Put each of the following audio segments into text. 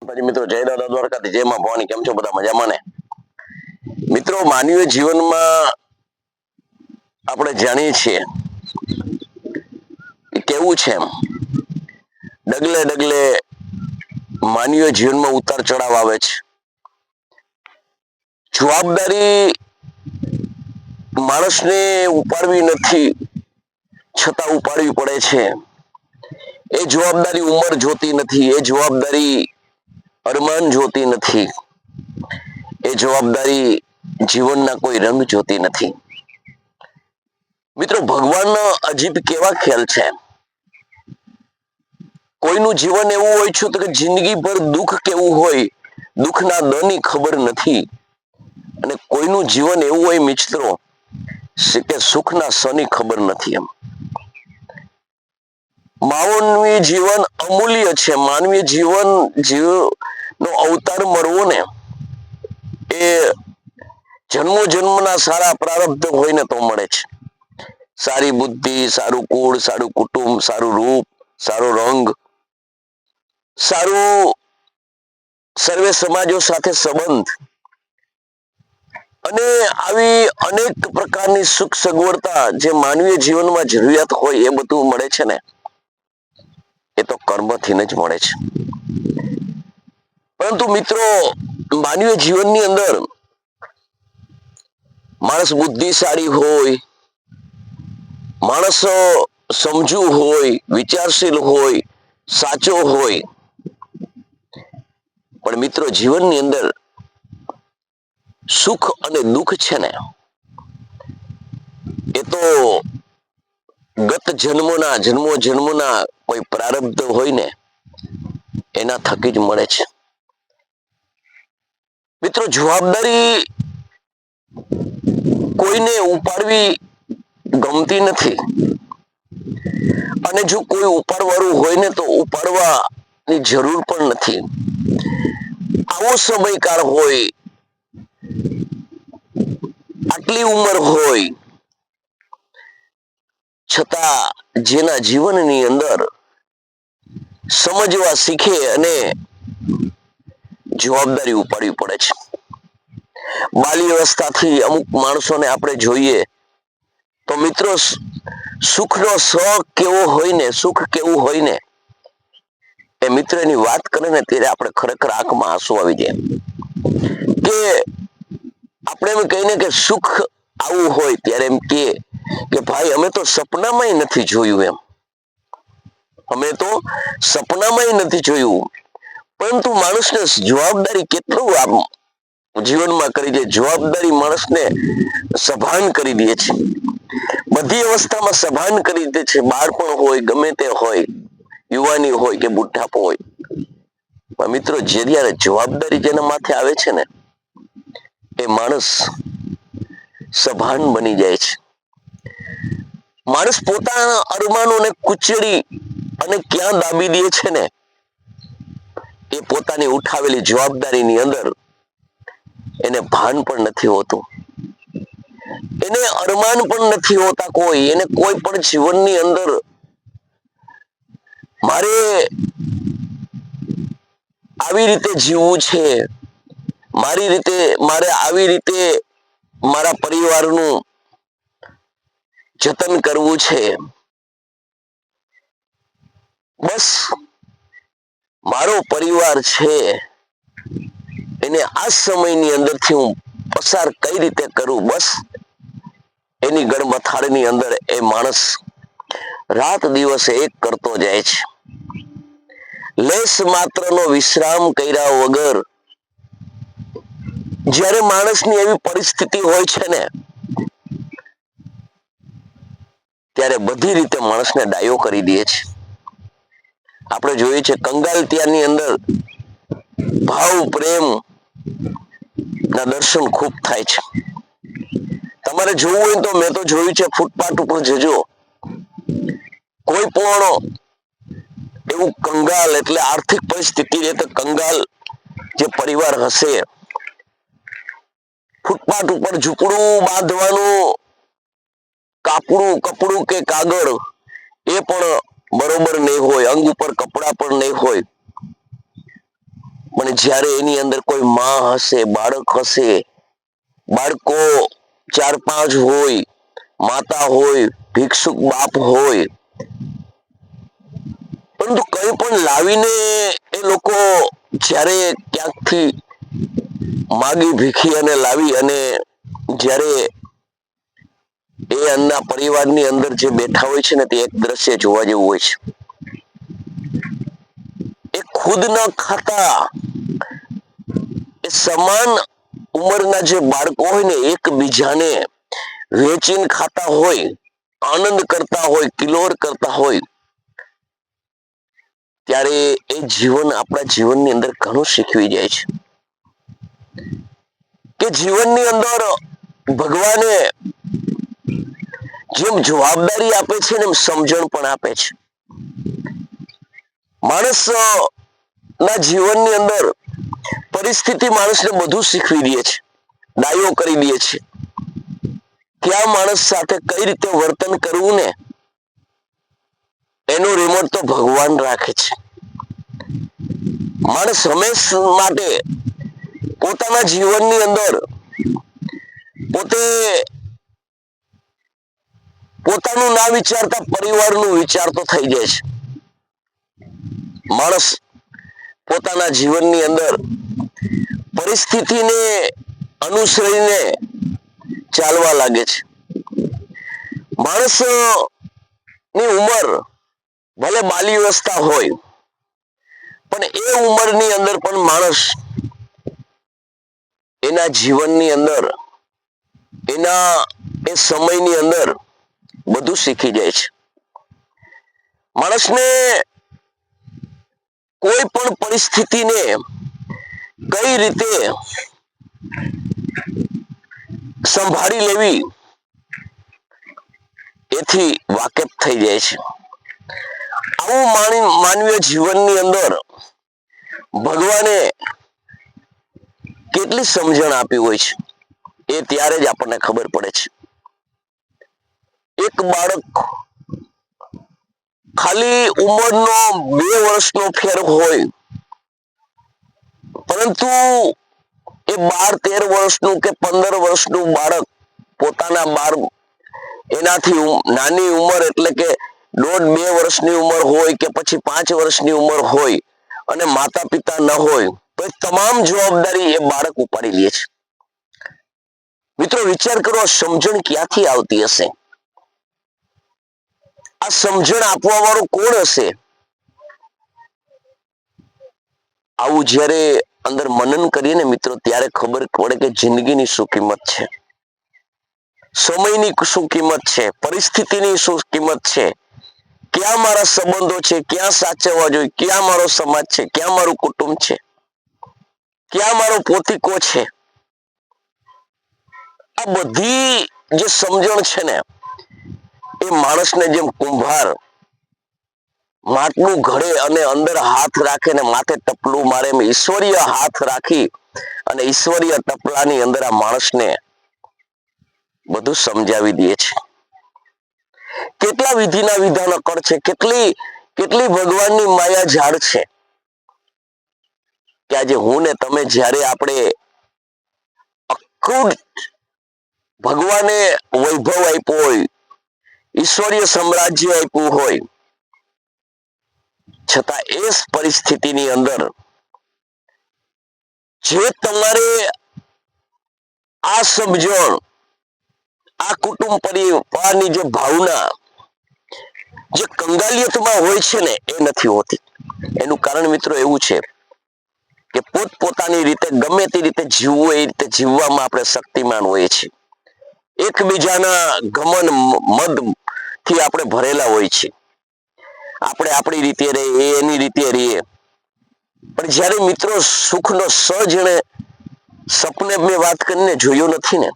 માતાજી મિત્રો, જય દાદા દ્વારકાથી, જય માં ભવાની. કેમ છો બધા? મજામાં ને? મિત્રો, માનવીય જીવનમાં આપણે જાણીએ છીએ કે કેવું છે એમ ડગલે ડગલે માનવીય જીવનમાં ઉતાર ચઢાવ આવે છે. જવાબદારી માણસને ઉપાડવી નથી છતાં ઉપાડવી પડે છે. એ જવાબદારી ઉંમર જોતી નથી, એ જવાબદારી અરમાન જોતી નથી, એ જવાબદારી જીવનના કોઈ રંગ જોતી નથી. મિત્રો, ભગવાનના અજીબ કેવા ખ્યાલ છે. કોઈનું જીવન એવું હોય છે તો કે જિંદગીભર દુઃખ કેવું હોય, દુઃખના દની ખબર નથી. અને કોઈનું જીવન એવું હોય મિત્રો કે સુખના સની ખબર નથી. એમ માનવીય જીવન અમૂલ્ય છે. માનવીય જીવનો અવતાર મળવો ને એ જન્મો જન્મના સારા પ્રારબ્ધ હોય ને તો મળે છે. સારી બુદ્ધિ, સારું કુળ, સારું કુટુંબ, સારું રૂપ, સારો રંગ, સારું સર્વે સમાજો સાથે સંબંધ અને આવી અનેક પ્રકારની સુખ સગવડતા જે માનવીય જીવનમાં જરૂરિયાત હોય એ બધું મળે છે ને એ તો કર્મથી જ મળે છે. પરંતુ મિત્રો, માનવીય જીવનની અંદર માણસ બુદ્ધિશાળી હોય, માણસ સમજુ હોય, વિચારશીલ હોય, સાચો હોય, પણ મિત્રો જીવનની અંદર સુખ અને દુઃખ છે ને એ તો ગત જન્મોના કોઈ પ્રારબ્ધ હોય ને એના થકી જ મળે છે. મિત્રો, જવાબદારી કોઈને ઉપાડવી ગમતી નથી અને જો કોઈ ઉપાડવાળું હોય ને તો ઉપાડવાની જરૂર પણ નથી. આવો સમયકાળ હોય, આટલી ઉંમર હોય છતાં જેના જીવનની અંદર સમજવા શીખે અને જવાબદારી ઉપાડવી પડે છે. બાલ્ય અવસ્થાથી અમુક માણસોને આપણે જોઈએ તો મિત્રો સુખનો શોખ કેવો હોય ને, સુખ કેવું હોય ને એ મિત્ર એની વાત કરે ને ત્યારે આપણે ખરેખર આંખમાં આંસુ આવી જાય. કે આપણે એમ કહીને કે સુખ આવું હોય ત્યારે એમ કે ભાઈ અમે તો સપનામાંય નથી જોયું. એમ અમે તો સપનામાંય નથી જોયું. પરંતુ માણસને જવાબદારી કેટલું આમ જીવનમાં કરી દે, જવાબદારી માણસને સભાન કરી દે છે. બધી અવસ્થામાં સભાન કરી દે છે. બાળપણ હોય, ગમે તે હોય, યુવાની હોય કે બુઢાપો હોય, પણ મિત્રો જ્યારે જવાબદારી જેના માથે આવે છે ને એ માણસ સભાન બની જાય છે. માણસ પોતાના અરમાનોને કુચડી અને ક્યાં દાબી દે છે ને એ પોતાની ઉઠાવેલી જવાબદારીની અંદર એને ભાન પણ નથી હોતું, એને અરમાન પણ નથી હોતા. એને કોઈ પણ જીવનની અંદર મારે આવી રીતે જીવવું છે, મારે આવી રીતે મારા પરિવારનું જતન કરવું છે. બસ મારો પરિવાર છે એને આ સમયની અંદરથી હું પસાર કઈ રીતે કરું, બસ એની ગણમથાળની અંદર એ માણસ રાત દિવસ એક કરતો જાય છે. લેશ માત્રનો વિશ્રામ કર્યા વગર જ્યારે માણસની એવી પરિસ્થિતિ હોય છે ને ત્યારે બધી રીતે માણસને ડાયો કરી દે છે. આપણે જોઈએ છે કંગાલ ત્યારની અંદર ભાવ પ્રેમ ના દર્શન ખૂબ થાય છે. તમારે જોવું હોય તો મેં તો જોયું છે, ફૂટપાથ ઉપર જજો, કોઈ પણ એવું કંગાલ એટલે આર્થિક પરિસ્થિતિ કંગાલ જે પરિવાર હશે, ફૂટપાથ ઉપર ઝૂંપડું બાંધવાનું કપડું કે કાગળ એ પણ બરોબર નહીં હોય, અંગ ઉપર કપડા પણ નહીં હોય, પણ જ્યારે એની અંદર કોઈ માં હશે, બાળક હશે, બાળકો 4-5 હોય, માતા હોય, ભિક્ષુક બાપ હોય, પરંતુ કંઈ પણ લાવીને એ લોકો જ્યારે ક્યાંકથી માગી ભીખી અને લાવી અને જ્યારે એ એમના પરિવારની અંદર જે બેઠા હોય છે ને તે એક દ્રશ્ય જોવા જેવું હોય છે. એ ખુદ ન ખાતા એ સમાન ઉંમરના જે બાળકો હોય ને એકબીજાને વેચીને ખાતા હોય, આનંદ કરતા હોય, કિલોર કરતા હોય, ત્યારે એ જીવન આપણા જીવનની અંદર ઘણું શીખવી જાય છે કે જીવનની અંદર ભગવાને જેમ જવાબદારી આપે છે ને એમ સમજણ પણ આપે છે. માણસ ના જીવનની અંદર પરિસ્થિતિ માણસને બધું શીખવી દે છે, ડાયો કરી દે છે. કયા માણસ સાથે કઈ રીતે વર્તન કરવું ને એનો રિમોટ તો ભગવાન રાખે છે. માણસ હંમેશા માટે પોતાના જીવનની અંદર પોતે પોતાનું ના વિચારતા પરિવારનું વિચારતો થઈ જાય છે. માણસ પોતાના જીવનની અંદર પરિસ્થિતિને અનુસરીને ચાલવા લાગે છે. માણસ ની ઉંમર ભલે બાલી અવસ્થા હોય, પણ એ ઉંમરની અંદર પણ માણસ એના જીવનની અંદર એના એ સમયની અંદર બધું શીખી જાય છે. માણસને કોઈ પણ પરિસ્થિતિને કઈ રીતે સંભાળી લેવી એથી વાકેફ થઈ જાય છે. આવું માનવીય જીવનની અંદર ભગવાને કેટલી સમજણ આપી હોય છે એ ત્યારે જ આપણને ખબર પડે છે. એક બાળક ખાલી ઉંમરનો 2 વર્ષનો ફેર હોય, પરંતુ એ 12-13 વર્ષનું કે 15 વર્ષનું બાળક પોતાના એનાથી નાની ઉંમર એટલે કે 1.5-2 વર્ષની ઉંમર હોય કે પછી 5 વર્ષની ઉંમર હોય અને માતા પિતા ન હોય તો એ તમામ જવાબદારી એ બાળક ઉપાડી લે છે. મિત્રો વિચાર કરો, સમજણ ક્યાંથી આવતી હશે? આ સમજણ આપવા વાળો કોણ હશે? આવું જ્યારે અંદર મનન કરીએ ને મિત્રો ત્યારે ખબર પડે કે જિંદગીની શું કિંમત છે, સમયની શું કિંમત છે, પરિસ્થિતિની શું કિંમત છે, ક્યાં મારા સંબંધો છે, ક્યાં સાચવવા જોઈએ, ક્યાં મારો સમાજ છે, ક્યાં મારું કુટુંબ છે, ક્યાં મારો પોતીકો છે. આ બધી જે સમજણ છે ને એ માણસને જેમ કુંભાર માટલું ઘડે અને અંદર હાથ રાખે ને માથે ટપલું મારે એમ ઈશ્વરીય હાથ રાખી અને ઈશ્વરીય ટપલાની અંદર આ માણસને બધું સમજાવી દે છે. કેટલા વિધિના વિધાનો કર છે, કેટલી ભગવાનની માયા ઝાડ છે કે આજે હું ને તમે જ્યારે આપણે અખૂટ ભગવાને વૈભવ આપ્યો હોય, ઈશ્વરીય સામ્રાજ્ય આપ્યું હોય, છતાં એ પરિસ્થિતિની અંદર જે તમારે આ સમજણ, આ કુટુંબ પરિવારની જે ભાવના જે કંગાલિયતમાં હોય છે ને એ નથી હોતી. એનું કારણ મિત્રો એવું છે કે પોતપોતાની રીતે ગમે તે રીતે જીવવું એ રીતે જીવવામાં આપણે શક્તિમાન હોઈએ છીએ. એકબીજાના ઘમંડ મદથી આપણે ભરેલા હોય છે. આપણે આપણી રીતે રહીએ, એ એની રીતે રહીએ, પણ જ્યારે મિત્રો સુખનો સજણે સપને મેં વાત કરીને જોયો નથી ને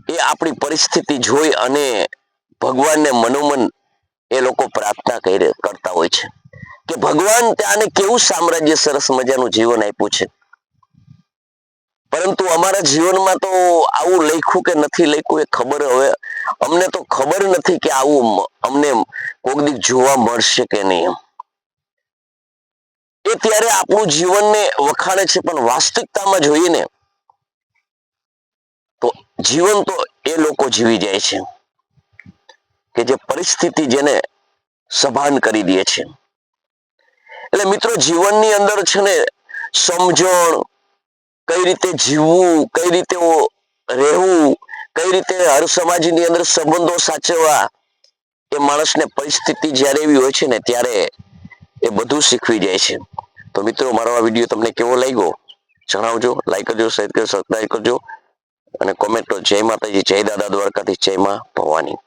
એ આપણી પરિસ્થિતિ જોઈ અને ભગવાનને મનોમન એ લોકો પ્રાર્થના કરતા હોય છે કે ભગવાન ત્યાંને કેવું સામ્રાજ્ય સરસ મજાનું જીવન આપ્યું છે, પરંતુ અમારા જીવનમાં તો આવું લખ્યું કે નથી લખ્યું એ ખબર હવે અમને તો ખબર નથી કે આવું અમને કોક દી જોવા મળશે કે નહીં. એ ત્યારે આપણું જીવનને વખાણે છે, પણ વાસ્તવિકતામાં જોઈએ ને તો જીવન તો એ લોકો જીવી જાય છે કે જે પરિસ્થિતિ જેને સભાન કરી દે છે. એટલે મિત્રો, જીવનની અંદર છે ને સમજણ, કઈ રીતે જીવવું, કઈ રીતે રહેવું, કઈ રીતે હર સમાજની અંદર સંબંધો સાચવવા, એ માણસને પરિસ્થિતિ જ્યારે એવી હોય છે ને ત્યારે એ બધું શીખવી જાય છે. તો મિત્રો, મારો આ વિડીયો તમને કેવો લાગ્યો જણાવજો. લાઈક કરજો, શેર કરજો, સબસ્ક્રાઈબ કરજો અને કોમેન્ટ કરો. જય માતાજી, જય દાદા દ્વારકાધીશ, જય માં ભવાની.